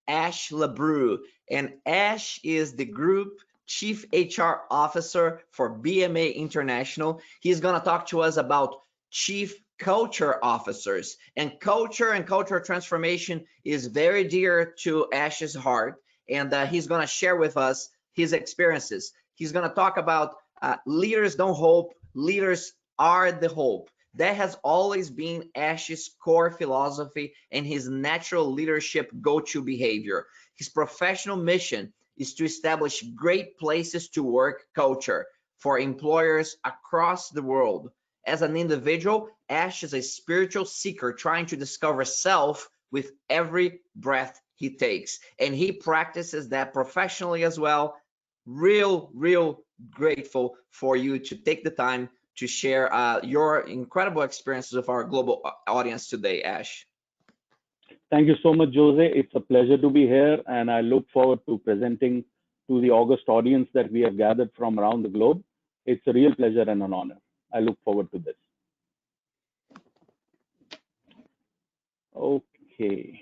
Ash LaBrue. And Ash is the Group Chief HR Officer for BMA International. He's going to talk to us about Chief Culture Officers. And culture transformation is very dear to Ash's heart. And he's going to share with us his experiences. He's going to talk about leaders don't hope, leaders are the hope. That has always been Ash's core philosophy and his natural leadership go-to behavior. His professional mission is to establish great places to work culture for employers across the world. As an individual, Ash is a spiritual seeker trying to discover self with every breath he takes. And he practices that professionally as well. Real grateful for you to take the time to share your incredible experiences with our global audience today, Ash. Thank you so much, Jose. It's a pleasure to be here, and I look forward to presenting to the august audience that we have gathered from around the globe. It's a real pleasure and an honor. I look forward to this. Okay.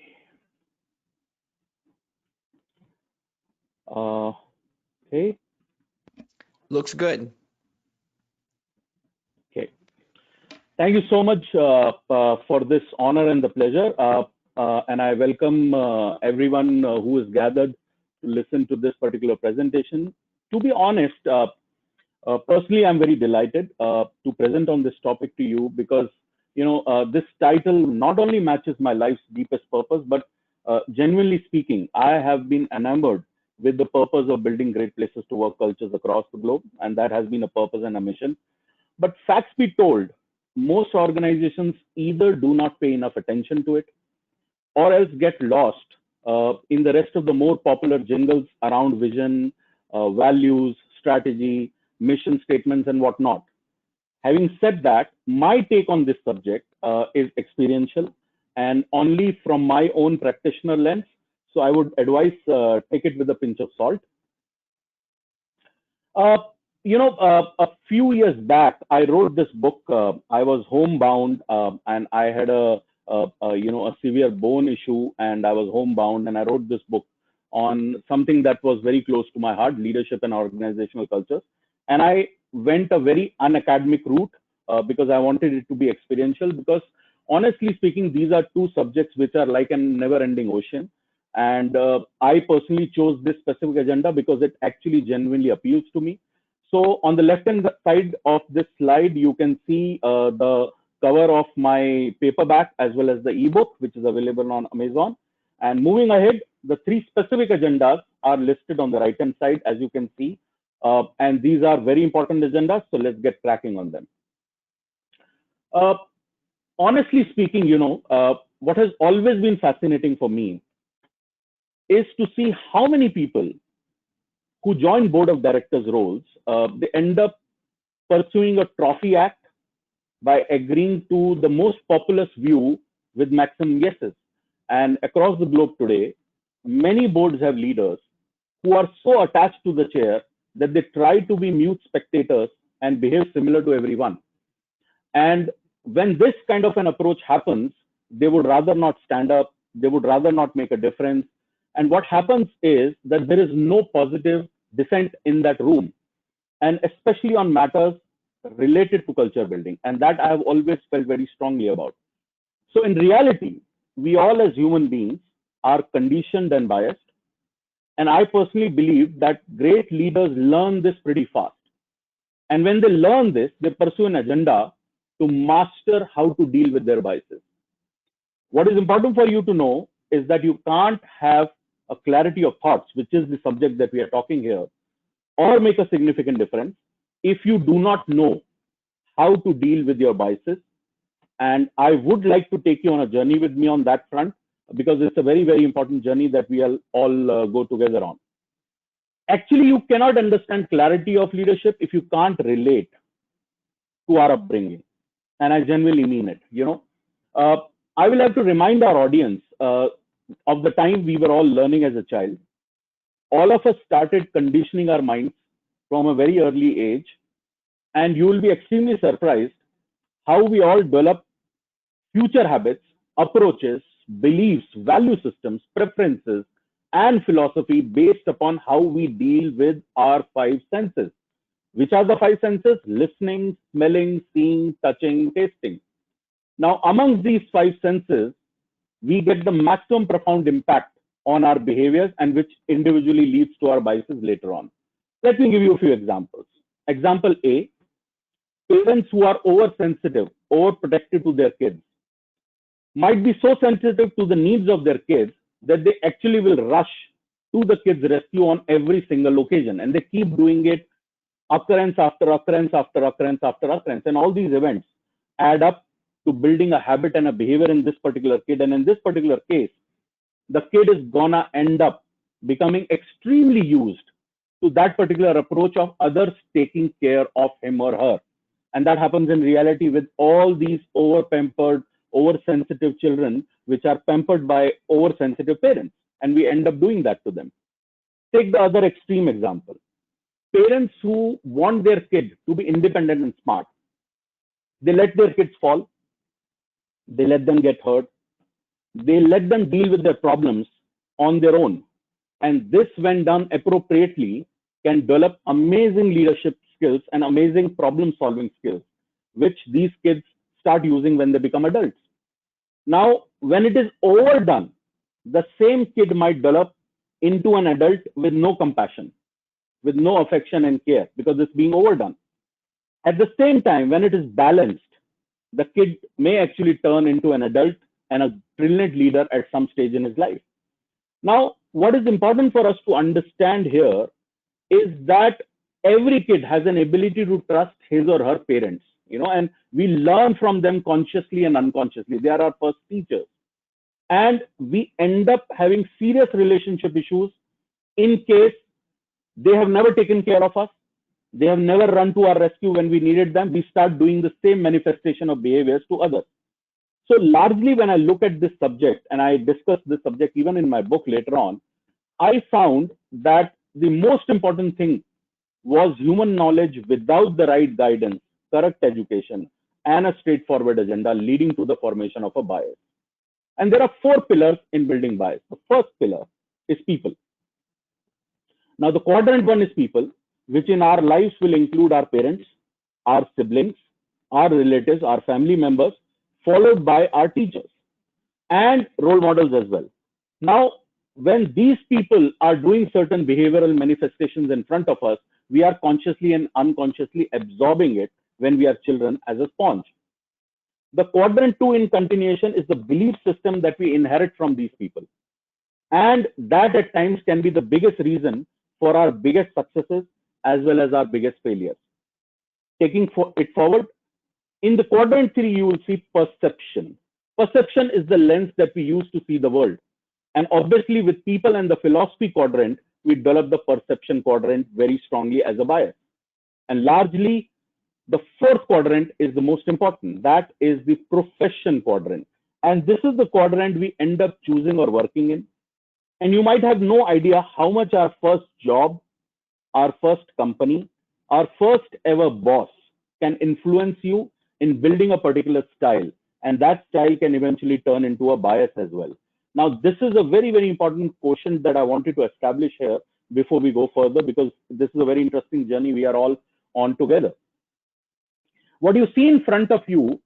Okay. Looks good. Okay. Thank you so much for this honor and the pleasure. And I welcome everyone who is gathered to listen to this particular presentation. To be honest, personally, I'm very delighted to present on this topic to you because, this title not only matches my life's deepest purpose, but genuinely speaking, I have been enamored with the purpose of building great places to work cultures across the globe. And that has been a purpose and a mission. But facts be told, most organizations either do not pay enough attention to it or else get lost in the rest of the more popular jingles around vision, values, strategy, mission statements, and whatnot. Having said that, my take on this subject is experiential and only from my own practitioner lens. So I would advise take it with a pinch of salt. A few years back, I wrote this book. I was homebound and I had a severe bone issue and I was homebound and I wrote this book on something that was very close to my heart, leadership and organizational cultures. And I went a very unacademic route because I wanted it to be experiential because honestly speaking, these are two subjects which are like a never ending ocean. And I personally chose this specific agenda because it actually genuinely appeals to me. So on the left-hand side of this slide, you can see the cover of my paperback as well as the ebook, which is available on Amazon. And moving ahead, the three specific agendas are listed on the right-hand side, as you can see. And these are very important agendas, so let's get cracking on them. Honestly speaking, what has always been fascinating for me is to see how many people who join board of directors roles, they end up pursuing a trophy act by agreeing to the most populous view with maximum yeses. And across the globe today, many boards have leaders who are so attached to the chair that they try to be mute spectators and behave similar to everyone. And when this kind of an approach happens, they would rather not stand up, they would rather not make a difference. And what happens is that there is no positive dissent in that room, and especially on matters related to culture building. And that I have always felt very strongly about. So in reality, we all as human beings are conditioned and biased. And I personally believe that great leaders learn this pretty fast. And when they learn this, they pursue an agenda to master how to deal with their biases. What is important for you to know is that you can't have a clarity of thoughts, which is the subject that we are talking here, or make a significant difference if you do not know how to deal with your biases. And I would like to take you on a journey with me on that front, because it's a very important journey that we all go together on. Actually, you cannot understand clarity of leadership if you can't relate to our upbringing. And I genuinely mean it. I will have to remind our audience of the time we were all learning as a child. All of us started conditioning our minds from a very early age, and you will be extremely surprised how we all develop future habits, approaches, beliefs, value systems, preferences, and philosophy based upon how we deal with our five senses. Which are the five senses? Listening, smelling, seeing, touching, tasting. Now, amongst these five senses, we get the maximum profound impact on our behaviors and which individually leads to our biases later on. Let me give you a few examples. Example A, parents who are oversensitive, overprotective to their kids might be so sensitive to the needs of their kids that they actually will rush to the kids' rescue on every single occasion. And they keep doing it occurrence after occurrence after occurrence after occurrence. And all these events add up to building a habit and a behavior in this particular kid. And in this particular case, the kid is gonna end up becoming extremely used to that particular approach of others taking care of him or her. And that happens in reality with all these over-pampered, oversensitive children, which are pampered by oversensitive parents. And we end up doing that to them. Take the other extreme example. Parents who want their kid to be independent and smart, they let their kids fall, they let them get hurt, they let them deal with their problems on their own. And this, when done appropriately, can develop amazing leadership skills and amazing problem solving skills, which these kids start using when they become adults. Now, when it is overdone, the same kid might develop into an adult with no compassion, with no affection and care, because it's being overdone. At the same time, when it is balanced, the kid may actually turn into an adult and a brilliant leader at some stage in his life. Now, what is important for us to understand here is that every kid has an ability to trust his or her parents, and we learn from them consciously and unconsciously. They are our first teachers. And we end up having serious relationship issues in case they have never taken care of us. They have never run to our rescue when we needed them. We start doing the same manifestation of behaviors to others. So largely when I look at this subject, and I discuss this subject even in my book later on, I found that the most important thing was human knowledge without the right guidance, correct education, and a straightforward agenda leading to the formation of a bias. And there are 4 pillars in building bias. The first pillar is people. Now the quadrant 1 is people, which in our lives will include our parents, our siblings, our relatives, our family members, followed by our teachers and role models as well. Now, when these people are doing certain behavioral manifestations in front of us, we are consciously and unconsciously absorbing it when we are children as a sponge. The quadrant 2 in continuation is the belief system that we inherit from these people. And that at times can be the biggest reason for our biggest successes as well as our biggest failures. Taking it forward, in the quadrant 3, you will see perception. Perception is the lens that we use to see the world. And obviously with people and the philosophy quadrant, we develop the perception quadrant very strongly as a bias. And largely, the 4th quadrant is the most important. That is the profession quadrant. And this is the quadrant we end up choosing or working in. And you might have no idea how much our first job, our first company, our first ever boss can influence you in building a particular style. And that style can eventually turn into a bias as well. Now, this is a very, very important quotient that I wanted to establish here before we go further, because this is a very interesting journey we are all on together. What you see in front of you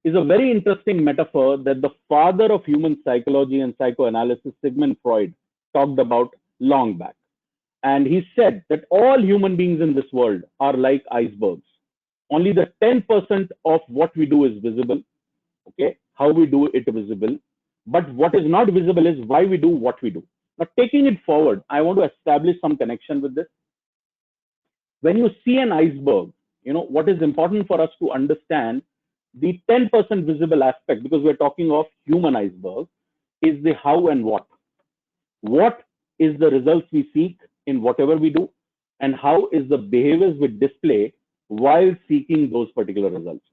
is a very interesting metaphor that the father of human psychology and psychoanalysis, Sigmund Freud, talked about long back. And he said that all human beings in this world are like icebergs. Only the 10% of what we do is visible, okay? How we do it visible. But what is not visible is why we do what we do. Now, taking it forward, I want to establish some connection with this. When you see an iceberg, what is important for us to understand, the 10% visible aspect, because we're talking of human iceberg, is the how and what. What is the results we seek in whatever we do, and how is the behaviors we display while seeking those particular results.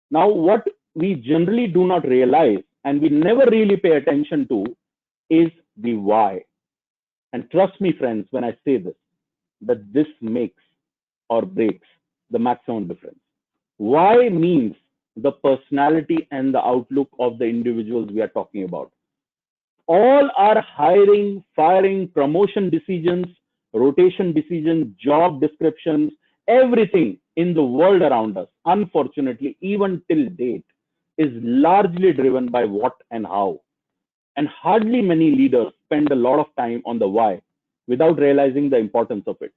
Now, what we generally do not realize and we never really pay attention to is the why. And trust me, friends, when I say this, that this makes or breaks the maximum difference. Why means the personality and the outlook of the individuals we are talking about. all are hiring, firing, promotion decisions, rotation decisions, job descriptions, everything in the world around us, unfortunately, even till date, is largely driven by what and how. And hardly many leaders spend a lot of time on the why without realizing the importance of it.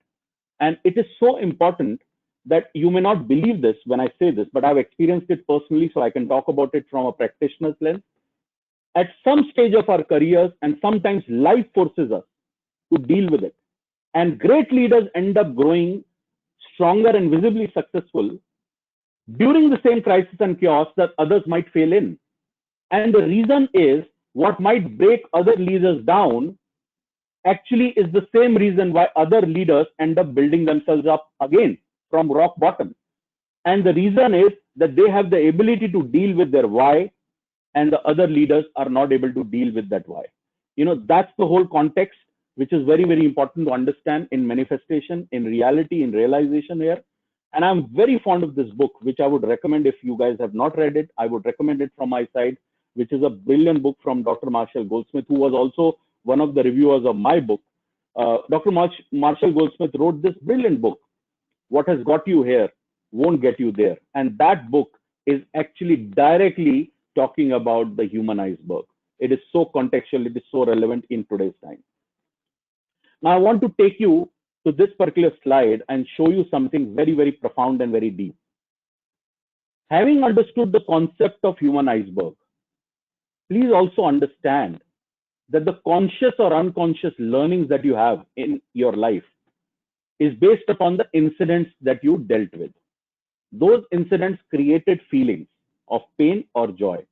And it is so important that you may not believe this when I say this, but I've experienced it personally, so I can talk about it from a practitioner's lens. At some stage of our careers, and sometimes life forces us to deal with it. And great leaders end up growing stronger and visibly successful during the same crisis and chaos that others might fail in. And the reason is what might break other leaders down actually is the same reason why other leaders end up building themselves up again from rock bottom. And the reason is that they have the ability to deal with their why, and the other leaders are not able to deal with that why. That's the whole context, which is very, very important to understand in manifestation, in reality, in realization here. And I'm very fond of this book, which I would recommend. If you guys have not read it, I would recommend it from my side, which is a brilliant book from Dr. Marshall Goldsmith, who was also one of the reviewers of my book. Dr. Marshall Goldsmith wrote this brilliant book, What Has Got You Here Won't Get You There. And that book is actually directly talking about the human iceberg. It is so contextual, it is so relevant in today's time. Now, I want to take you to this particular slide and show you something very, very profound and very deep. Having understood the concept of human iceberg, please also understand that the conscious or unconscious learnings that you have in your life is based upon the incidents that you dealt with. Those incidents created feelings of pain or joy.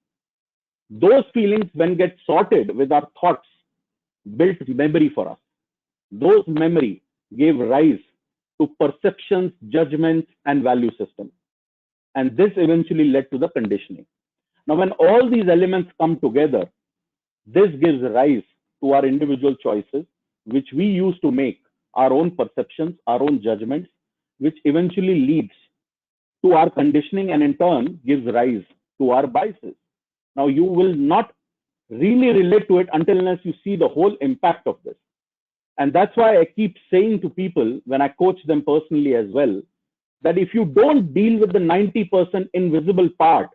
Those feelings, when get sorted with our thoughts, built memory for us. Those memory gave rise to perceptions, judgments, and value systems. And this eventually led to the conditioning. Now, when all these elements come together, this gives rise to our individual choices, which we use to make our own perceptions, our own judgments, which eventually leads to our conditioning and in turn gives rise to our biases. Now, you will not really relate to it until unless you see the whole impact of this. And that's why I keep saying to people when I coach them personally as well, that if you don't deal with the 90% invisible part,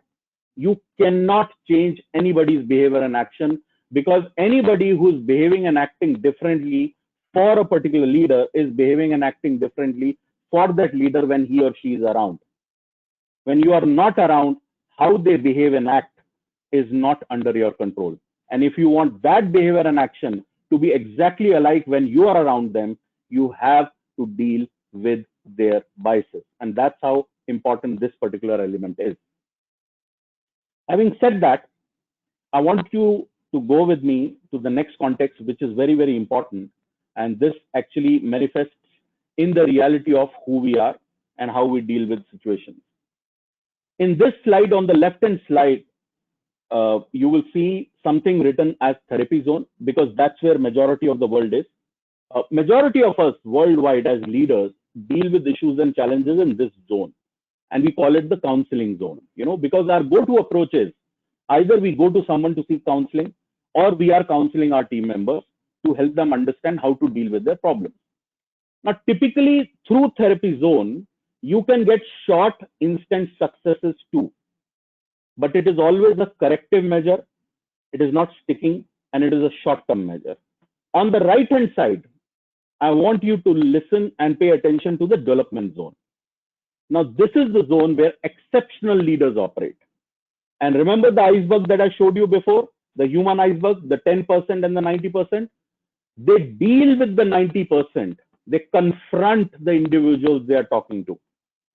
you cannot change anybody's behavior and action, because anybody who's behaving and acting differently for a particular leader is behaving and acting differently for that leader when he or she is around. When you are not around, how they behave and act is not under your control. And if you want that behavior and action to be exactly alike when you are around them, you have to deal with their biases. And that's how important this particular element is. Having said that, I want you to go with me to the next context, which is very, very important. And this actually manifests in the reality of who we are and how we deal with situations. In this slide, on the left-hand slide, you will see something written as therapy zone, because that's where majority of the world is. Majority of us worldwide as leaders deal with issues and challenges in this zone. And we call it the counseling zone, because our go-to approach is either we go to someone to seek counseling, or we are counseling our team members to help them understand how to deal with their problems. Now, typically through therapy zone, you can get short, instant successes too. But it is always a corrective measure. It is not sticking, and it is a short-term measure. On the right-hand side, I want you to listen and pay attention to the development zone. Now, this is the zone where exceptional leaders operate. And remember the iceberg that I showed you before, the human iceberg, the 10% and the 90%? They deal with the 90%. They confront the individuals they are talking to.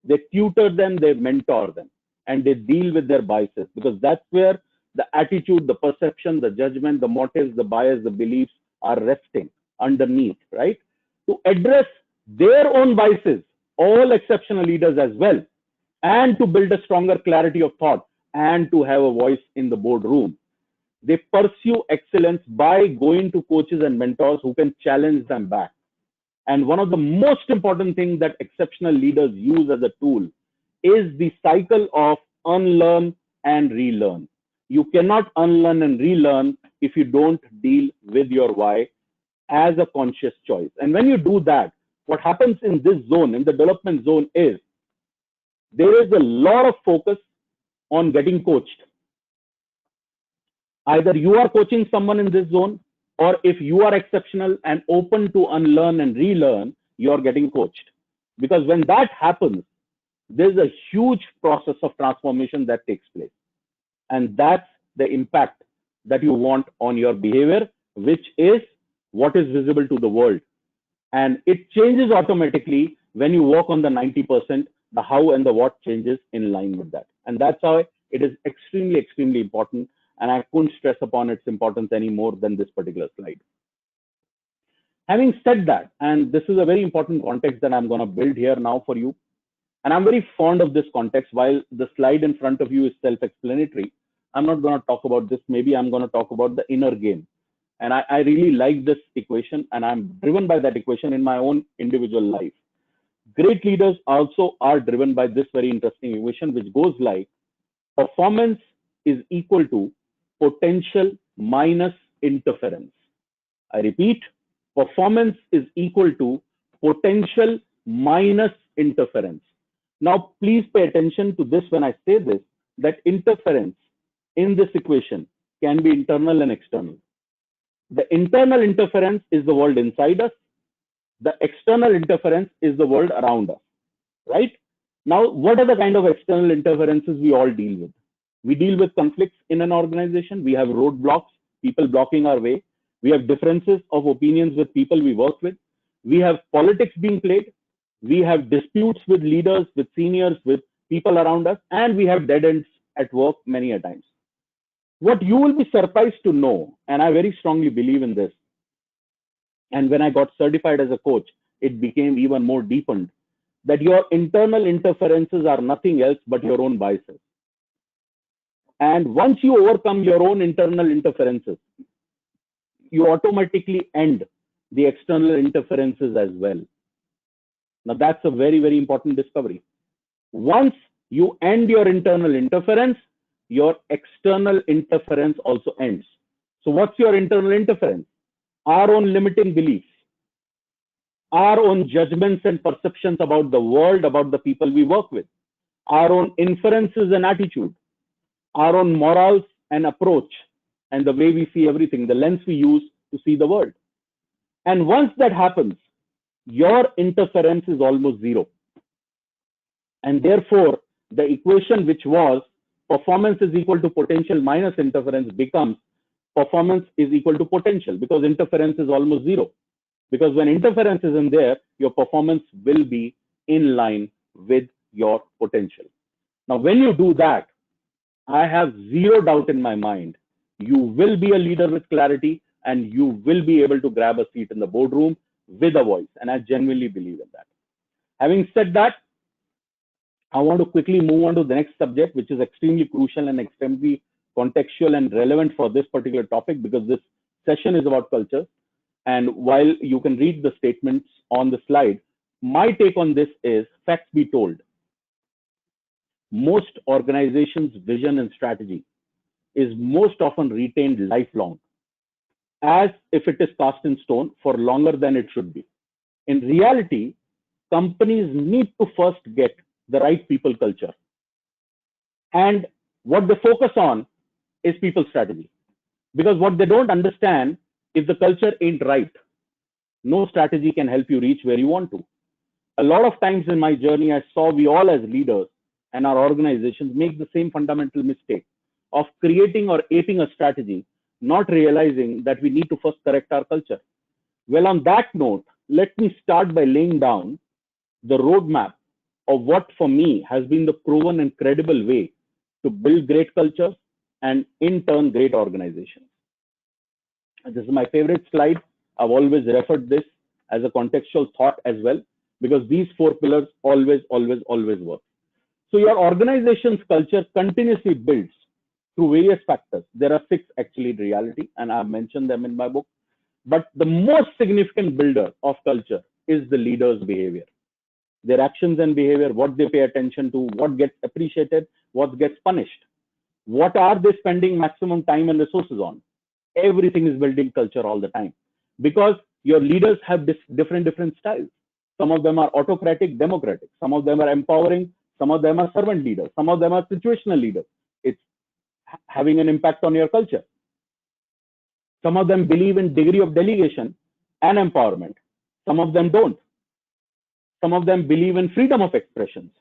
They tutor them, they mentor them, and they deal with their biases, because that's where the attitude, the perception, the judgment, the motives, the bias, the beliefs are resting underneath, right? To address their own biases, all exceptional leaders as well, and to build a stronger clarity of thought and to have a voice in the boardroom. They pursue excellence by going to coaches and mentors who can challenge them back. And one of the most important things that exceptional leaders use as a tool is the cycle of unlearn and relearn. You cannot unlearn and relearn if you don't deal with your why as a conscious choice. And when you do that, what happens in this zone, in the development zone, is there is a lot of focus on getting coached. Either you are coaching someone in this zone, or if you are exceptional and open to unlearn and relearn, you're getting coached. Because when that happens, there's a huge process of transformation that takes place. And that's the impact that you want on your behavior, which is what is visible to the world. And it changes automatically when you work on the 90%, the how and the what changes in line with that. And that's how it is extremely, extremely important. And I couldn't stress upon its importance any more than this particular slide. Having said that, and this is a very important context that I'm going to build here now for you, and I'm very fond of this context. While the slide in front of you is self-explanatory, I'm not going to talk about this. Maybe I'm going to talk about the inner game. And I really like this equation, and I'm driven by that equation in my own individual life. Great leaders also are driven by this very interesting equation, which goes like performance is equal to potential minus interference. I repeat, performance is equal to potential minus interference. Now, please pay attention to this when I say this, that interference in this equation can be internal and external. The internal interference is the world inside us. The external interference is the world around us, right? Now, what are the kind of external interferences we all deal with? We deal with conflicts in an organization. We have roadblocks, people blocking our way. We have differences of opinions with people we work with. We have politics being played. We have disputes with leaders, with seniors, with people around us, and we have dead ends at work many a times. What you will be surprised to know, and I very strongly believe in this, and when I got certified as a coach, it became even more deepened, that your internal interferences are nothing else but your own biases. And once you overcome your own internal interferences, you automatically end the external interferences as well. Now, that's a very, very important discovery. Once you end your internal interference, your external interference also ends. So what's your internal interference? Our own limiting beliefs, our own judgments and perceptions about the world, about the people we work with, our own inferences and attitude, our own morals and approach, and the way we see everything, the lens we use to see the world. And once that happens, your interference is almost zero. And therefore, the equation which was performance is equal to potential minus interference becomes performance is equal to potential, because interference is almost zero. Because when interference isn't there, your performance will be in line with your potential. Now, when you do that, I have zero doubt in my mind, you will be a leader with clarity and you will be able to grab a seat in the boardroom with a voice. And I genuinely believe in that. Having said that, I want to quickly move on to the next subject, which is extremely crucial and extremely contextual and relevant for this particular topic, because this session is about culture. And while you can read the statements on the slide, my take on this is, facts be told, most organizations' vision and strategy is most often retained lifelong, as if it is cast in stone for longer than it should be. In reality, companies need to first get the right people culture. And what they focus on is people strategy. Because what they don't understand, if the culture ain't right, no strategy can help you reach where you want to. A lot of times in my journey, I saw we all as leaders and our organizations make the same fundamental mistake of creating or aping a strategy, not realizing that we need to first correct our culture. Well, on that note, let me start by laying down the roadmap of what for me has been the proven and credible way to build great cultures and in turn great organizations. This is my favorite slide. I've always referred this as a contextual thought as well, because these four pillars always work. So your organization's culture continuously builds through various factors. There are 6 actually in reality, and I've mentioned them in my book. But the most significant builder of culture is the leader's behavior. Their actions and behavior, what they pay attention to, what gets appreciated, what gets punished. What are they spending maximum time and resources on? Everything is building culture all the time, because your leaders have different styles. Some of them are autocratic, democratic. Some of them are empowering. Some of them are servant leaders. Some of them are situational leaders. It's having an impact on your culture. Some of them believe in degree of delegation and empowerment. Some of them don't. Some of them believe in freedom of expressions.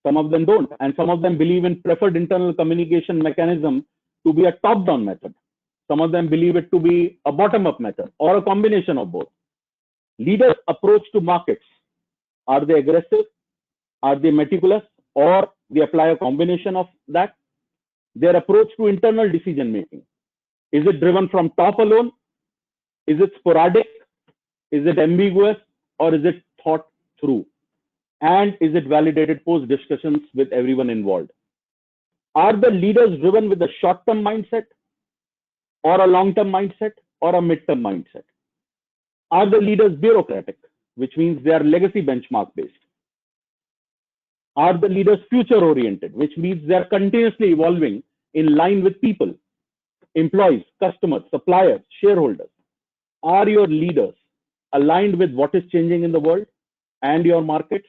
Some of them don't. And some of them believe in preferred internal communication mechanism to be a top-down method. Some of them believe it to be a bottom-up method or a combination of both. Leaders' approach to markets, are they aggressive? Are they meticulous? Or they apply a combination of that? Their approach to internal decision making, is it driven from top alone? Is it sporadic? Is it ambiguous? Or is it thought through? And is it validated post discussions with everyone involved? Are the leaders driven with a short-term mindset, or a long-term mindset, or a mid-term mindset? Are the leaders bureaucratic, which means they are legacy benchmark based? Are the leaders future oriented, which means they are continuously evolving in line with people, employees, customers, suppliers, shareholders? Are your leaders aligned with what is changing in the world and your markets?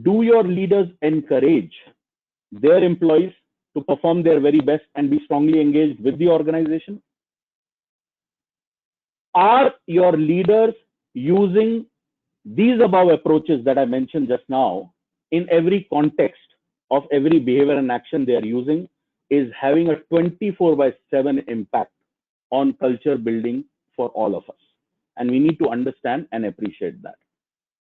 Do your leaders encourage their employees to perform their very best and be strongly engaged with the organization? Are your leaders using these above approaches that I mentioned just now in every context of every behavior and action they are using? Is having a 24/7 impact on culture building for all of us. And we need to understand and appreciate that.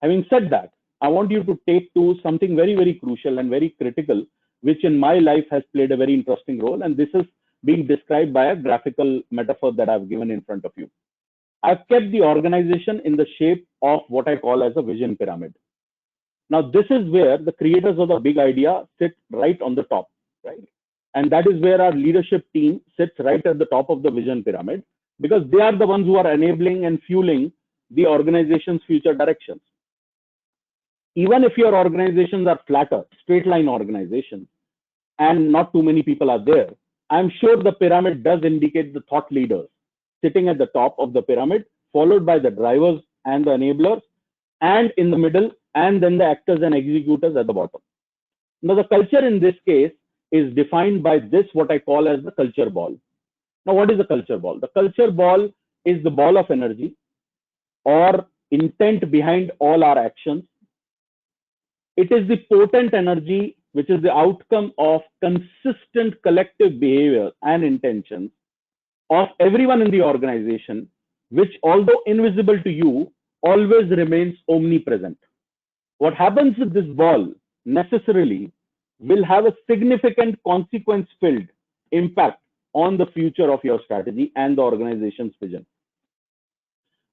Having said that, I want you to take to something very, very crucial and very critical, which in my life has played a very interesting role. And this is being described by a graphical metaphor that I've given in front of you. I've kept the organization in the shape of what I call as a vision pyramid. Now, this is where the creators of the big idea sit right on the top, right? And that is where our leadership team sits right at the top of the vision pyramid, because they are the ones who are enabling and fueling the organization's future directions. Even if your organizations are flatter, straight line organizations, and not too many people are there, I'm sure the pyramid does indicate the thought leaders sitting at the top of the pyramid, followed by the drivers and the enablers, and in the middle, and then the actors and executors at the bottom. Now, the culture in this case is defined by this, what I call as the culture ball. Now, what is the culture ball? The culture ball is the ball of energy or intent behind all our actions. It is the potent energy which is the outcome of consistent collective behavior and intentions of everyone in the organization, which, although invisible to you, always remains omnipresent. What happens with this ball necessarily will have a significant consequence-filled impact on the future of your strategy and the organization's vision.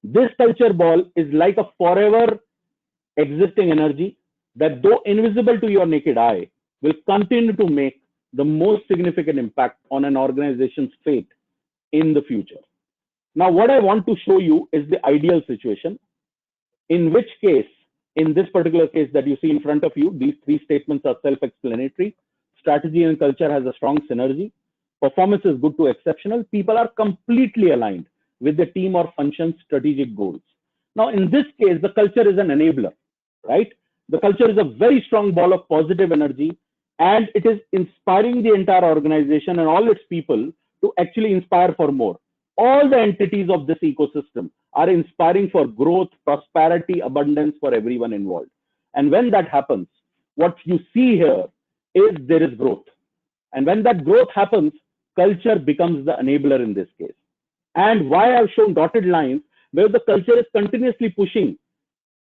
This culture ball is like a forever existing energy that, though invisible to your naked eye, will continue to make the most significant impact on an organization's fate in the future. Now, what I want to show you is the ideal situation, in which case, in this particular case that you see in front of you, these three statements are self-explanatory. Strategy and culture has a strong synergy. Performance is good to exceptional. People are completely aligned with the team or function's strategic goals. Now, in this case, the culture is an enabler, right? The culture is a very strong ball of positive energy, and it is inspiring the entire organization and all its people to actually inspire for more. All the entities of this ecosystem are inspiring for growth, prosperity, abundance for everyone involved. And when that happens, what you see here is there is growth. And when that growth happens, culture becomes the enabler in this case. And why I've shown dotted lines, where the culture is continuously pushing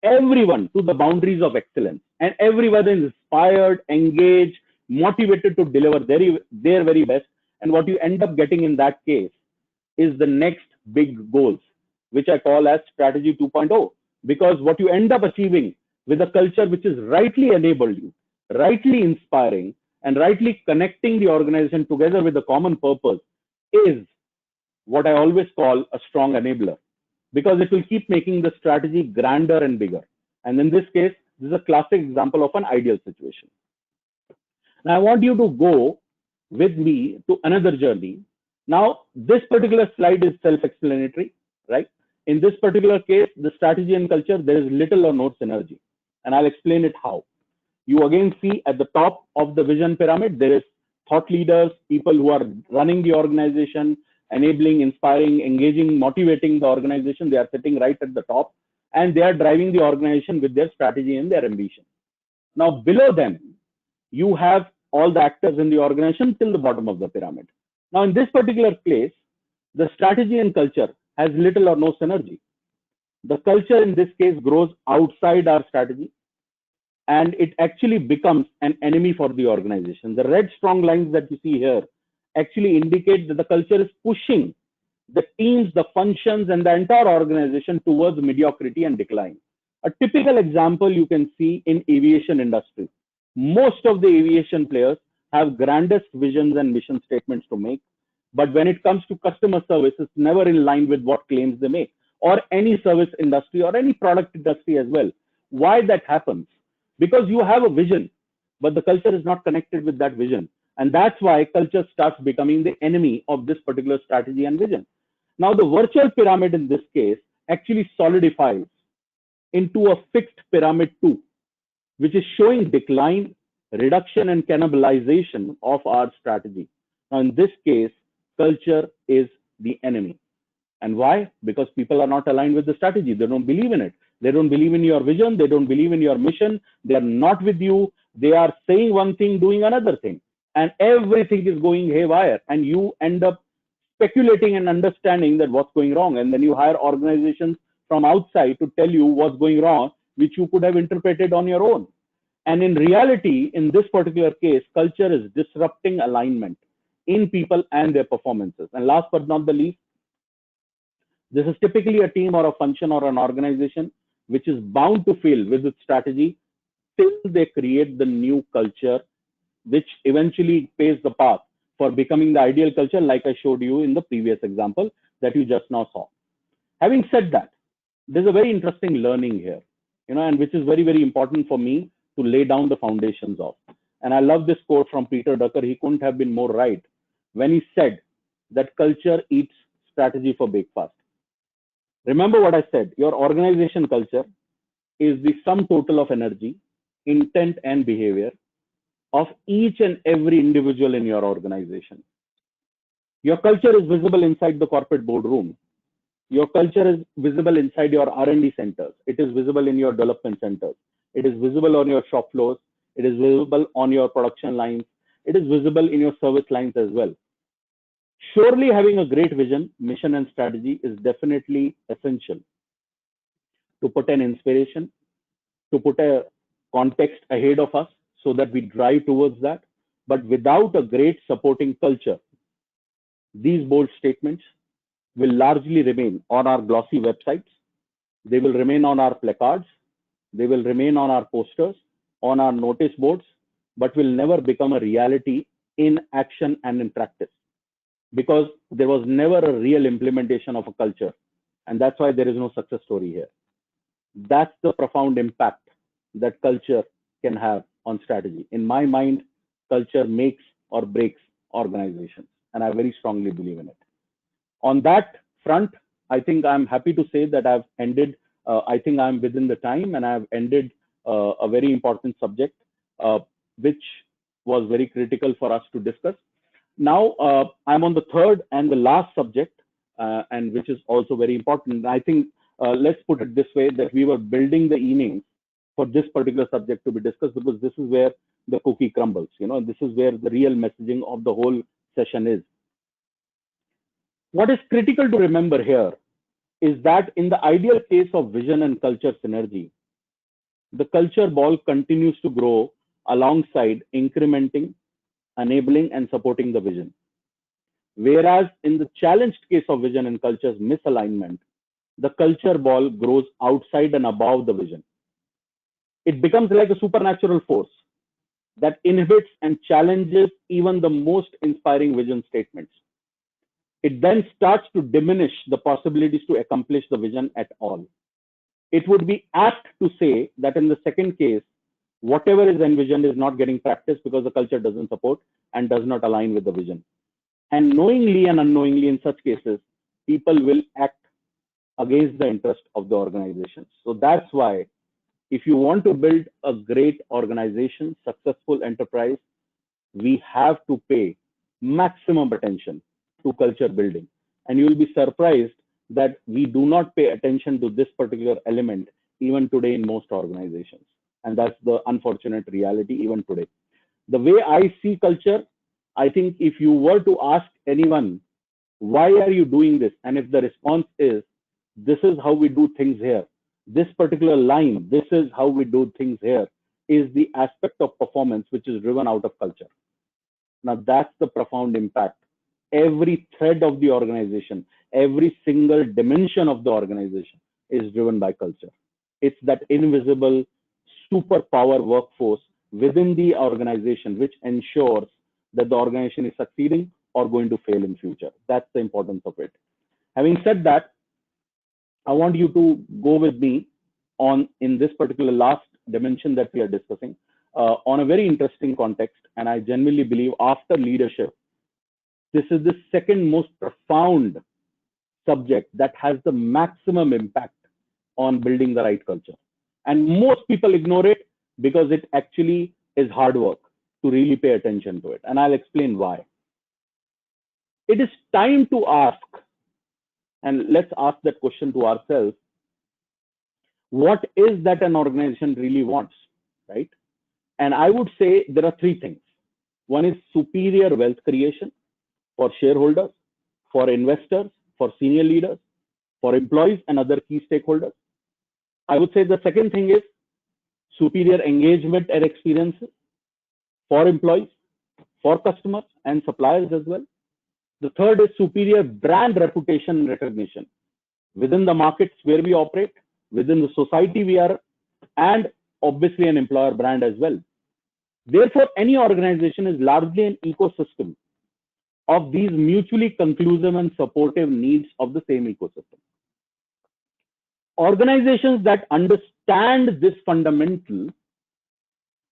everyone to the boundaries of excellence, and everyone is inspired, engaged, motivated to deliver their very best. And what you end up getting in that case is the next big goals, which I call as strategy 2.0, because what you end up achieving with a culture which is rightly enabled you, rightly inspiring, and rightly connecting the organization together with a common purpose is what I always call a strong enabler, because it will keep making the strategy grander and bigger. And in this case, this is a classic example of an ideal situation. Now, I want you to go with me to another journey. Now, this particular slide is self-explanatory, right? In this particular case, the strategy and culture, there is little or no synergy. And I'll explain it how. You again see at the top of the vision pyramid, there is thought leaders, people who are running the organization, enabling, inspiring, engaging, motivating the organization. They are sitting right at the top and they are driving the organization with their strategy and their ambition. Now, below them, you have all the actors in the organization till the bottom of the pyramid. Now, in this particular place, the strategy and culture has little or no synergy. The culture in this case grows outside our strategy and it actually becomes an enemy for the organization. The red strong lines that you see here actually indicate that the culture is pushing the teams, the functions, and the entire organization towards mediocrity and decline. A typical example you can see in aviation industry. Most of the aviation players have grandest visions and mission statements to make, but when it comes to customer service, it's never in line with what claims they make, or any service industry or any product industry as well. Why that happens? Because you have a vision, but the culture is not connected with that vision. And that's why culture starts becoming the enemy of this particular strategy and vision. Now, the virtual pyramid in this case actually solidifies into a fixed pyramid 2, which is showing decline, reduction, and cannibalization of our strategy. Now, in this case, culture is the enemy. And why? Because people are not aligned with the strategy. They don't believe in it. They don't believe in your vision. They don't believe in your mission. They are not with you. They are saying one thing, doing another thing. And everything is going haywire. And you end up speculating and understanding that what's going wrong. And then you hire organizations from outside to tell you what's going wrong, which you could have interpreted on your own. And in reality, in this particular case, culture is disrupting alignment in people and their performances. And last but not the least, this is typically a team or a function or an organization which is bound to fail with its strategy till they create the new culture, which eventually paves the path for becoming the ideal culture, like I showed you in the previous example that you just now saw. Having said that, there's a very interesting learning here, and which is very, very important for me to lay down the foundations of. And I love this quote from Peter Drucker. He couldn't have been more right when he said that culture eats strategy for breakfast. Remember what I said, your organization culture is the sum total of energy, intent, and behavior of each and every individual in your organization. Your culture is visible inside the corporate boardroom. Your culture is visible inside your R&D centers. It is visible in your development centers. It is visible on your shop floors. It is visible on your production lines. It is visible in your service lines as well. Surely having a great vision, mission, and strategy is definitely essential to put an inspiration, to put a context ahead of us so that we drive towards that. But without a great supporting culture, these bold statements will largely remain on our glossy websites. They will remain on our placards. They will remain on our posters, on our notice boards, but will never become a reality in action and in practice, because there was never a real implementation of a culture. And that's why there is no success story here. That's the profound impact that culture can have on strategy. In my mind, culture makes or breaks organizations, and I very strongly believe in it. On that front, I think I'm happy to say that I've ended. I think I'm within the time, and I've ended a very important subject, which was very critical for us to discuss. Now, I'm on the third and the last subject, and which is also very important. I think, let's put it this way, that we were building the innings for this particular subject to be discussed, because this is where the cookie crumbles, and this is where the real messaging of the whole session is. What is critical to remember here is that in the ideal case of vision and culture synergy, the culture ball continues to grow alongside incrementing, enabling, and supporting the vision. Whereas in the challenged case of vision and culture's misalignment, the culture ball grows outside and above the vision. It becomes like a supernatural force that inhibits and challenges even the most inspiring vision statements. It then starts to diminish the possibilities to accomplish the vision at all. It would be apt to say that in the second case, whatever is envisioned is not getting practiced because the culture doesn't support and does not align with the vision. And knowingly and unknowingly, in such cases, people will act against the interest of the organization. So that's why, if you want to build a great organization, successful enterprise, we have to pay maximum attention to culture building. And you will be surprised that we do not pay attention to this particular element even today in most organizations. And that's the unfortunate reality even today. The way I see culture, I think if you were to ask anyone, why are you doing this? And if the response is, this is how we do things here, this particular line, this is how we do things here, is the aspect of performance which is driven out of culture. Now that's the profound impact. Every thread of the organization, every single dimension of the organization is driven by culture. It's that invisible superpower workforce within the organization which ensures that the organization is succeeding or going to fail in future. That's the importance of it. Having said that, I want you to go with me on in this particular last dimension that we are discussing on a very interesting context. And I genuinely believe after leadership, this is the second most profound subject that has the maximum impact on building the right culture. And most people ignore it because it actually is hard work to really pay attention to it. And I'll explain why. It is time to ask, and let's ask that question to ourselves, what is that an organization really wants, right? And I would say there are three things. One is superior wealth creation for shareholders, for investors, for senior leaders, for employees and other key stakeholders. I would say the second thing is superior engagement and experiences for employees, for customers and suppliers as well. The third is superior brand reputation and recognition within the markets where we operate, within the society we are, and obviously an employer brand as well. Therefore, any organization is largely an ecosystem of these mutually conclusive and supportive needs of the same ecosystem. Organizations that understand this fundamental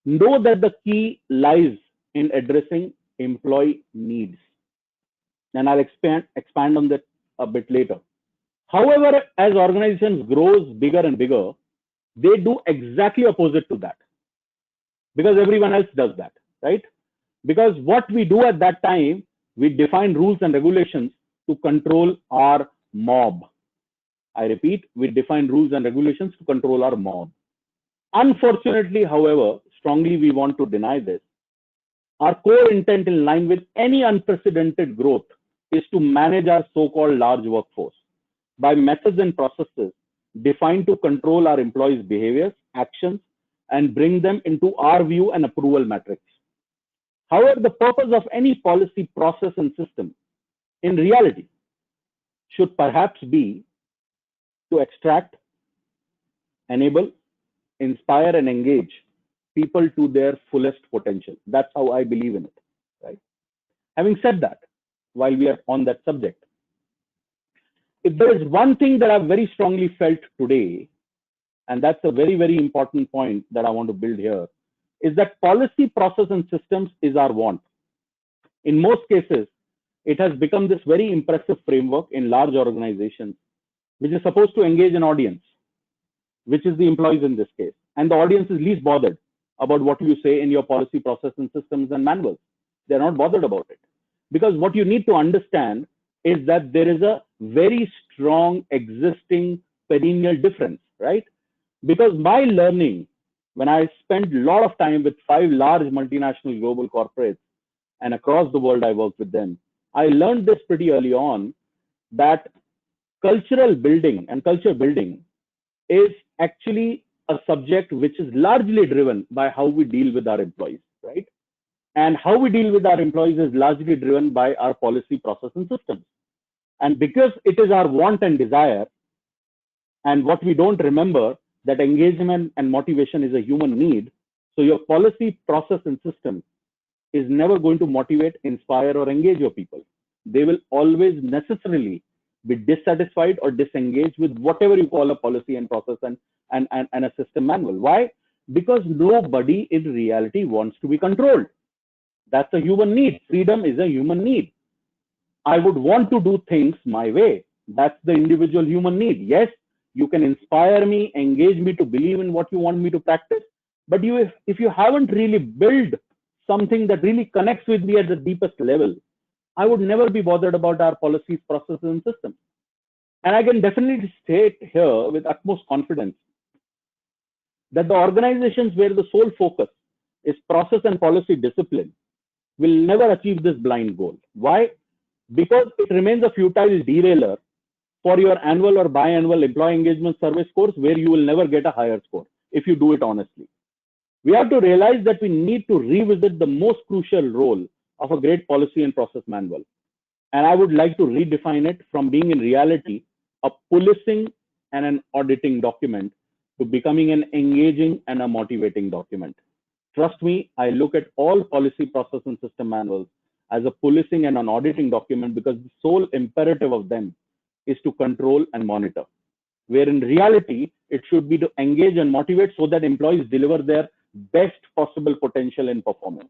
know that the key lies in addressing employee needs. And I'll expand on that a bit later. However, as organizations grows bigger and bigger, they do exactly opposite to that because everyone else does that, right? Because what we do at that time, we define rules and regulations to control our mob. I repeat, we define rules and regulations to control our mob. Unfortunately, however, strongly we want to deny this. Our core intent in line with any unprecedented growth is to manage our so-called large workforce by methods and processes defined to control our employees' behaviors, actions, and bring them into our view and approval metrics. However, the purpose of any policy, process, and system in reality should perhaps be to extract, enable, inspire, and engage people to their fullest potential. That's how I believe in it, right? Having said that, while we are on that subject, if there is one thing that I've very strongly felt today, and that's a very, very important point that I want to build here, is that policy, process, and systems is our want. In most cases, it has become this very impressive framework in large organizations, which is supposed to engage an audience, which is the employees in this case. And the audience is least bothered about what you say in your policy, process, and systems and manuals. They're not bothered about it. Because what you need to understand is that there is a very strong existing perennial difference, right? Because my learning, when I spent a lot of time with 5 large multinational global corporates and across the world I worked with them, I learned this pretty early on that cultural building and culture building is actually a subject which is largely driven by how we deal with our employees, right? And how we deal with our employees is largely driven by our policy, process, and systems. And because it is our want and desire, and what we don't remember, that engagement and motivation is a human need. So your policy, process, and system is never going to motivate, inspire, or engage your people. They will always necessarily be dissatisfied or disengaged with whatever you call a policy and process and a system manual. Why? Because nobody in reality wants to be controlled. That's a human need. Freedom is a human need. I would want to do things my way. That's the individual human need. Yes, you can inspire me, engage me to believe in what you want me to practice. But if you haven't really built something that really connects with me at the deepest level, I would never be bothered about our policies, processes, and systems. And I can definitely state here with utmost confidence that the organizations where the sole focus is process and policy discipline will never achieve this blind goal. Why? Because it remains a futile derailer for your annual or biannual employee engagement survey scores, where you will never get a higher score if you do it honestly. We have to realize that we need to revisit the most crucial role of a great policy and process manual. And I would like to redefine it from being in reality a policing and an auditing document to becoming an engaging and a motivating document. Trust me, I look at all policy, process, and system manuals as a policing and an auditing document because the sole imperative of them is to control and monitor. Where in reality, it should be to engage and motivate so that employees deliver their best possible potential in performance.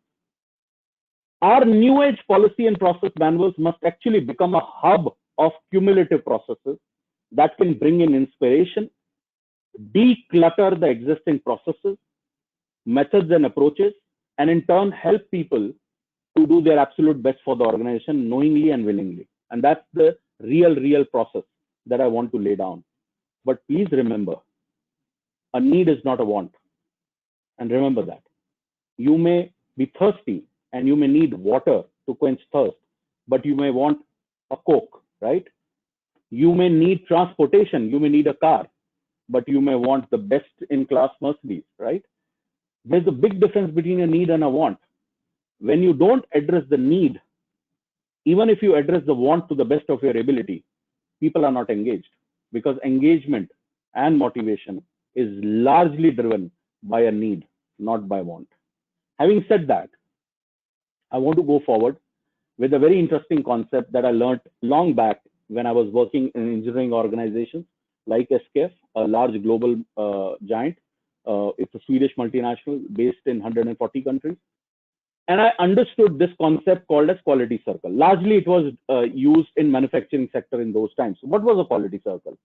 Our new age policy and process manuals must actually become a hub of cumulative processes that can bring in inspiration, declutter the existing processes, methods, and approaches, and in turn help people to do their absolute best for the organization knowingly and willingly. And that's the real process that I want to lay down. But please remember, a need is not a want. And remember that. You may be thirsty and you may need water to quench thirst, but you may want a Coke, right? You may need transportation, you may need a car, but you may want the best in class Mercedes, right? There's a big difference between a need and a want. When you don't address the need, even if you address the want to the best of your ability, people are not engaged because engagement and motivation is largely driven by a need, not by want. Having said that, I want to go forward with a very interesting concept that I learned long back when I was working in engineering organizations like SKF, a large global giant. It's a Swedish multinational based in 140 countries. And I understood this concept called as quality circle. Largely, it was used in manufacturing sector in those times. What was a quality circle?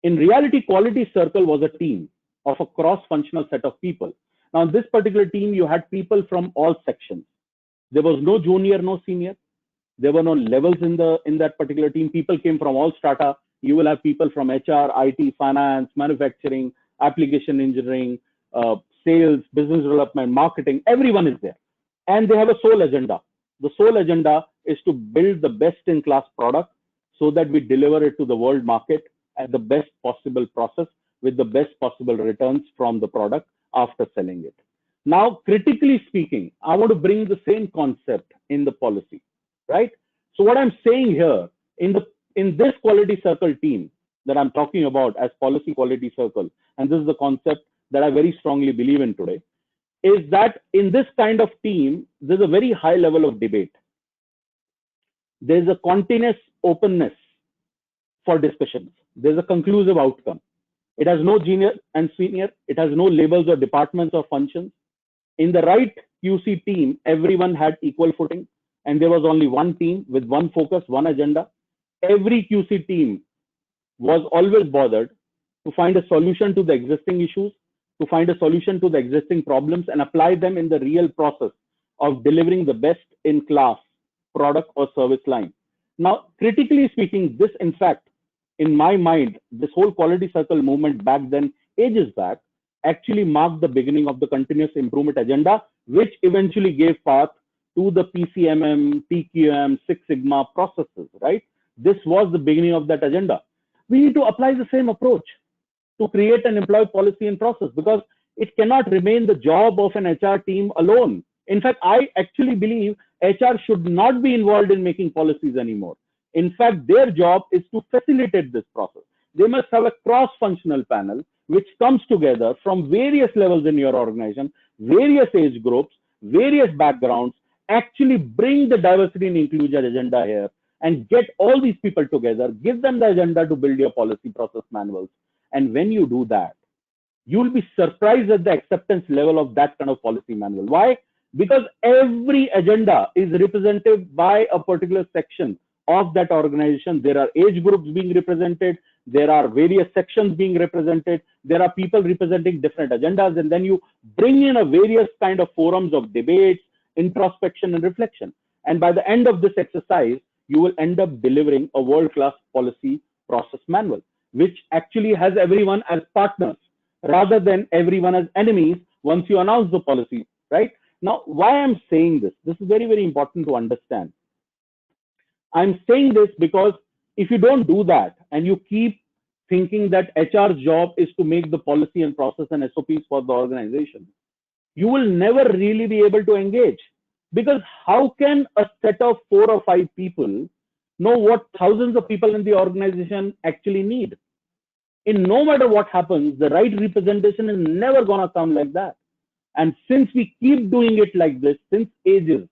In reality, quality circle was a team of a cross-functional set of people. Now, in this particular team, you had people from all sections. There was no junior, no senior. There were no levels in that particular team. People came from all strata. You will have people from HR, IT, finance, manufacturing, application engineering, sales, business development, marketing. Everyone is there. And they have a sole agenda. The sole agenda is to build the best-in-class product so that we deliver it to the world market at the best possible process with the best possible returns from the product after selling it. Now, critically speaking, I want to bring the same concept in the policy, right? So what I'm saying here, in this quality circle team that I'm talking about as policy quality circle, and this is the concept that I very strongly believe in today, is that in this kind of team, there's a very high level of debate. There's a continuous openness for discussions. There's a conclusive outcome. It has no junior and senior. It has no labels or departments or functions. In the right QC team, everyone had equal footing, and there was only one team with one focus, one agenda. Every QC team was always bothered to find a solution to the existing issues, to find a solution to the existing problems and apply them in the real process of delivering the best in class product or service line. Now, critically speaking, this in fact, in my mind, this whole quality circle movement back then, ages back, actually marked the beginning of the continuous improvement agenda, which eventually gave path to the PCMM, TQM, Six Sigma processes, right? This was the beginning of that agenda. We need to apply the same approach to create an employee policy and process because it cannot remain the job of an HR team alone. In fact, I actually believe HR should not be involved in making policies anymore. In fact, their job is to facilitate this process. They must have a cross-functional panel which comes together from various levels in your organization, various age groups, various backgrounds, actually bring the diversity and inclusion agenda here and get all these people together, give them the agenda to build your policy process manuals. And when you do that, you'll be surprised at the acceptance level of that kind of policy manual. Why? Because every agenda is represented by a particular section of that organization. There are age groups being represented. There are various sections being represented. There are people representing different agendas. And then you bring in a various kind of forums of debates, introspection, and reflection. And by the end of this exercise, you will end up delivering a world-class policy process manual, which actually has everyone as partners rather than everyone as enemies once you announce the policy, right? Now, why I'm saying this? This is very, very important to understand. I'm saying this because if you don't do that and you keep thinking that HR's job is to make the policy and process and SOPs for the organization, you will never really be able to engage. Because how can a set of 4 or 5 people know what thousands of people in the organization actually need? In no matter what happens, the right representation is never going to come like that. And since we keep doing it like this since ages,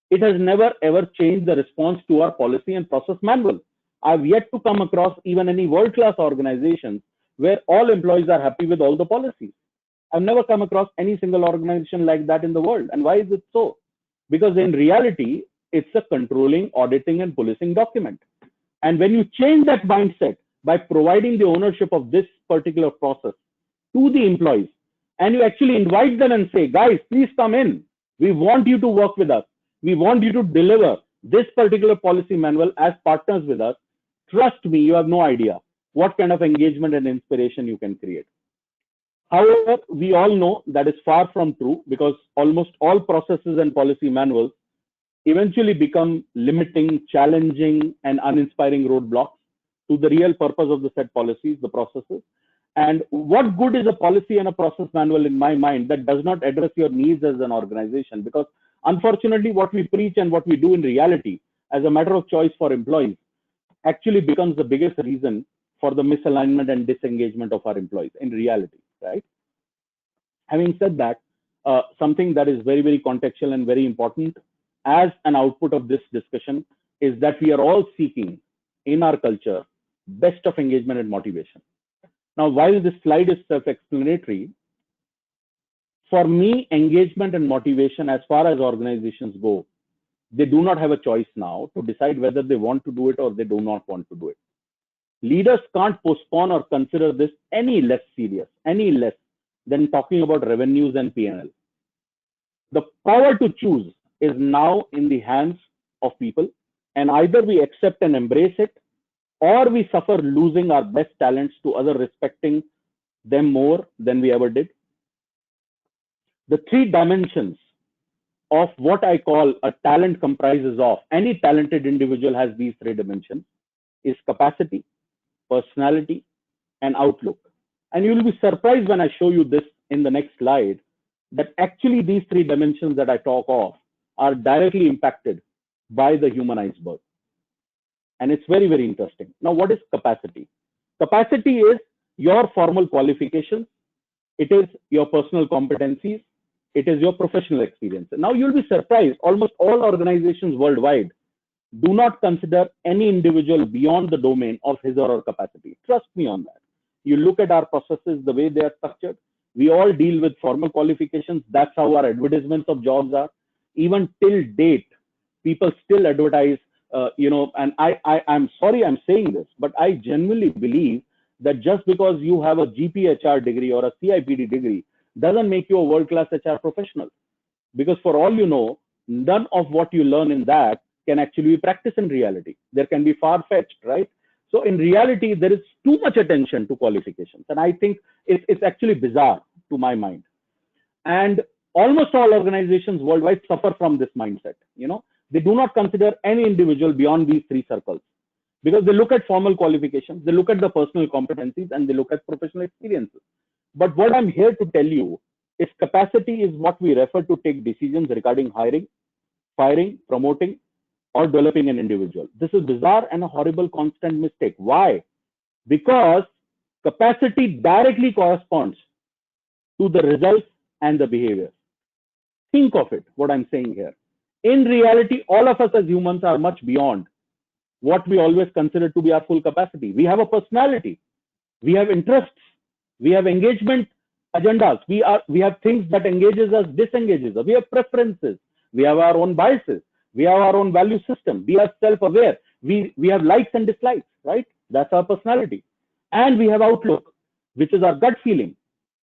it has never ever changed the response to our policy and process manual. I've yet to come across even any world-class organizations where all employees are happy with all the policies. I've never come across any single organization like that in the world. And why is it so? Because in reality, it's a controlling, auditing, and policing document. And when you change that mindset by providing the ownership of this particular process to the employees, and you actually invite them and say, guys, please come in. We want you to work with us. We want you to deliver this particular policy manual as partners with us. Trust me, you have no idea what kind of engagement and inspiration you can create. However, we all know that is far from true, because almost all processes and policy manuals eventually become limiting, challenging, and uninspiring roadblocks to the real purpose of the set policies, the processes. And what good is a policy and a process manual in my mind that does not address your needs as an organization? Because unfortunately, what we preach and what we do in reality as a matter of choice for employees actually becomes the biggest reason for the misalignment and disengagement of our employees in reality, right? Having said that, something that is very, very contextual and very important as an output of this discussion is that we are all seeking in our culture best of engagement and motivation. Now, while this slide is self-explanatory, for me, engagement and motivation, as far as organizations go, they do not have a choice now to decide whether they want to do it or they do not want to do it. Leaders can't postpone or consider this any less serious, any less than talking about revenues and P&L. The power to choose is now in the hands of people, and either we accept and embrace it, or we suffer losing our best talents to others respecting them more than we ever did. The 3 dimensions of what I call a talent comprises of, any talented individual has these 3 dimensions, is capacity, personality, and outlook. And you will be surprised when I show you this in the next slide, that actually these 3 dimensions that I talk of are directly impacted by the human iceberg. And it's very, very interesting. Now, what is capacity? Capacity is your formal qualifications. It is your personal competencies. It is your professional experience. Now, you'll be surprised. Almost all organizations worldwide do not consider any individual beyond the domain of his or her capacity. Trust me on that. You look at our processes, the way they are structured. We all deal with formal qualifications. That's how our advertisements of jobs are. Even till date, people still advertise, and I'm sorry I'm saying this, but I genuinely believe that just because you have a GPHR degree or a CIPD degree doesn't make you a world-class HR professional. Because for all you know, none of what you learn in that can actually be practiced in reality. There can be far-fetched, right? So in reality, there is too much attention to qualifications. And I think it's actually bizarre to my mind. And almost all organizations worldwide suffer from this mindset. They do not consider any individual beyond these 3 circles, because they look at formal qualifications, they look at the personal competencies, and they look at professional experiences. But what I'm here to tell you is capacity is what we refer to take decisions regarding hiring, firing, promoting, or developing an individual. This is bizarre and a horrible constant mistake. Why? Because capacity directly corresponds to the results and the behavior. Think of it, what I'm saying here. In reality, all of us as humans are much beyond what we always consider to be our full capacity. We have a personality. We have interests. We have engagement agendas. We have things that engages us, disengages us. We have preferences. We have our own biases. We have our own value system. We are self-aware. We have likes and dislikes, right? That's our personality. And we have outlook, which is our gut feeling.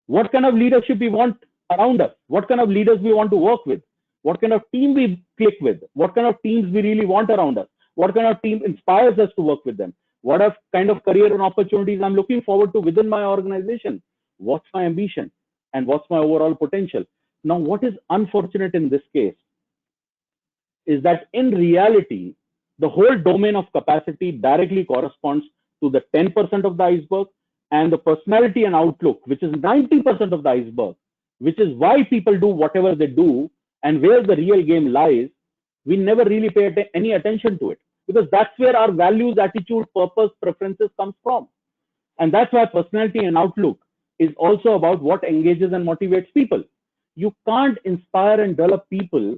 What kind of leadership we want around us? What kind of leaders we want to work with? What kind of team we click with? What kind of teams we really want around us? What kind of team inspires us to work with them? What kind of career and opportunities I'm looking forward to within my organization? What's my ambition? And what's my overall potential? Now, what is unfortunate in this case is that in reality, the whole domain of capacity directly corresponds to the 10% of the iceberg, and the personality and outlook, which is 90% of the iceberg, which is why people do whatever they do and where the real game lies. We never really pay any attention to it, because that's where our values, attitude, purpose, preferences comes from. And that's why personality and outlook is also about what engages and motivates people. You can't inspire and develop people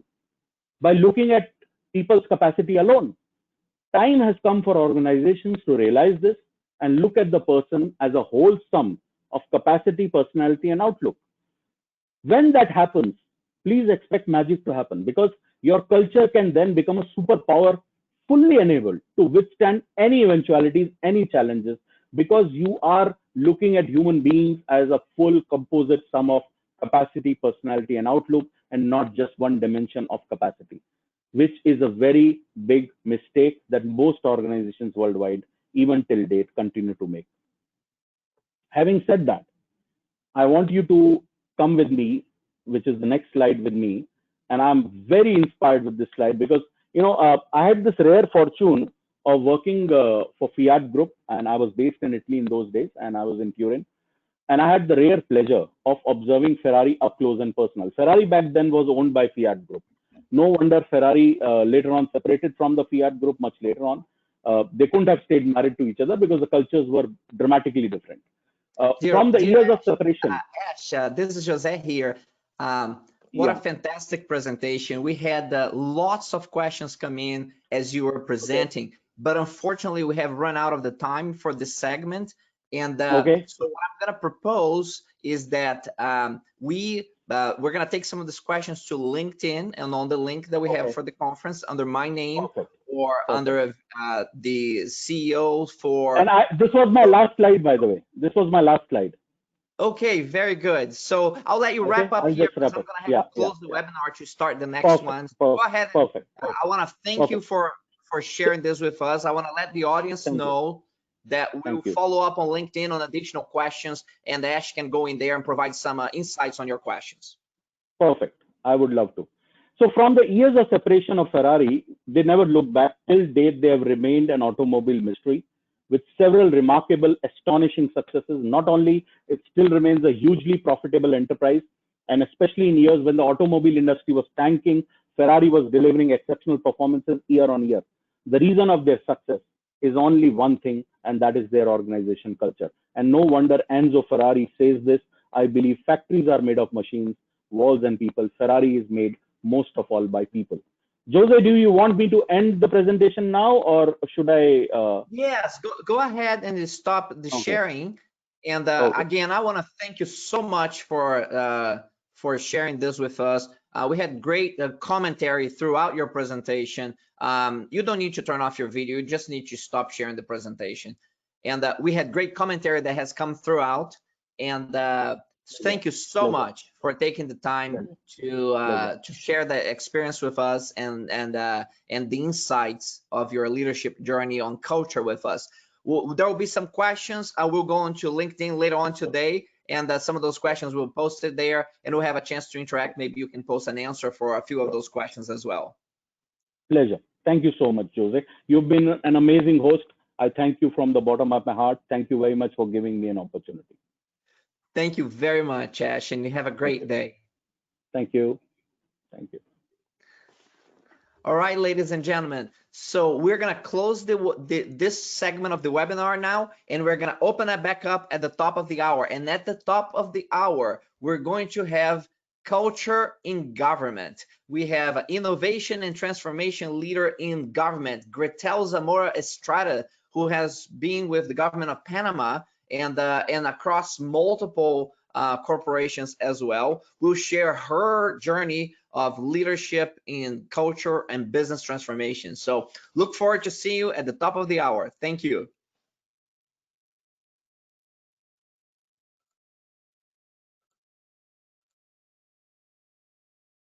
by looking at people's capacity alone. Time has come for organizations to realize this and look at the person as a whole sum of capacity, personality, and outlook. When that happens, please expect magic to happen, because your culture can then become a superpower, fully enabled to withstand any eventualities, any challenges, because you are looking at human beings as a full composite sum of capacity, personality, and outlook, and not just one dimension of capacity, which is a very big mistake that most organizations worldwide, even till date, continue to make. Having said that, I want you to come with me, which is the next slide with me. And I'm very inspired with this slide because, I had this rare fortune of working for Fiat Group, and I was based in Italy in those days, and I was in Turin. And I had the rare pleasure of observing Ferrari up close and personal. Ferrari back then was owned by Fiat Group. No wonder Ferrari later on separated from the Fiat Group much later on. They couldn't have stayed married to each other because the cultures were dramatically different. From the years of separation. Ash, this is Jose here. What a fantastic presentation. We had lots of questions come in as you were presenting, but unfortunately we have run out of the time for this segment. And so what I'm going to propose is that we're going to take some of these questions to LinkedIn, and on the link that we have for the conference under my name or under the CEO for. And this was my last slide, by the way. This was my last slide. Okay, very good. So I'll let you wrap up here because I'm going to have to close the webinar to start the next one. Go ahead. I want to thank you for sharing this with us. I want to let the audience know that we'll follow up on LinkedIn on additional questions, and Ash can go in there and provide some insights on your questions. Perfect. I would love to. So from the years of separation of Ferrari, they never looked back. Till date, they have remained an automobile mystery with several remarkable, astonishing successes. Not only it still remains a hugely profitable enterprise, and especially in years when the automobile industry was tanking, Ferrari was delivering exceptional performances year on year. The reason of their success is only one thing, and that is their organization culture. And no wonder Enzo Ferrari says this: I believe factories are made of machines, walls and people. Ferrari is made most of all by people. Jose, do you want me to end the presentation now, or should I? Yes, go ahead and stop the sharing. And again, I want to thank you so much for sharing this with us. We had great commentary throughout your presentation. You don't need to turn off your video, you just need to stop sharing the presentation. And we had great commentary that has come throughout. And thank you so much for taking the time to share the experience with us and the insights of your leadership journey on culture with us. There will be some questions. I will go into LinkedIn later on today, and some of those questions we'll post it there, and we'll have a chance to interact. Maybe you can post an answer for a few of those questions as well. Pleasure. Thank you so much, Jose. You've been an amazing host. I thank you from the bottom of my heart. Thank you very much for giving me an opportunity. Thank you very much, Ash, and you have a great day. Thank you. Thank you. All right, ladies and gentlemen. So we're going to close this segment of the webinar now, and we're going to open it back up at the top of the hour. And at the top of the hour, we're going to have culture in government. We have innovation and transformation leader in government, Gretel Zamora Estrada, who has been with the government of Panama and across multiple corporations as well. We'll share her journey of leadership in culture and business transformation. So look forward to seeing you at the top of the hour. Thank you.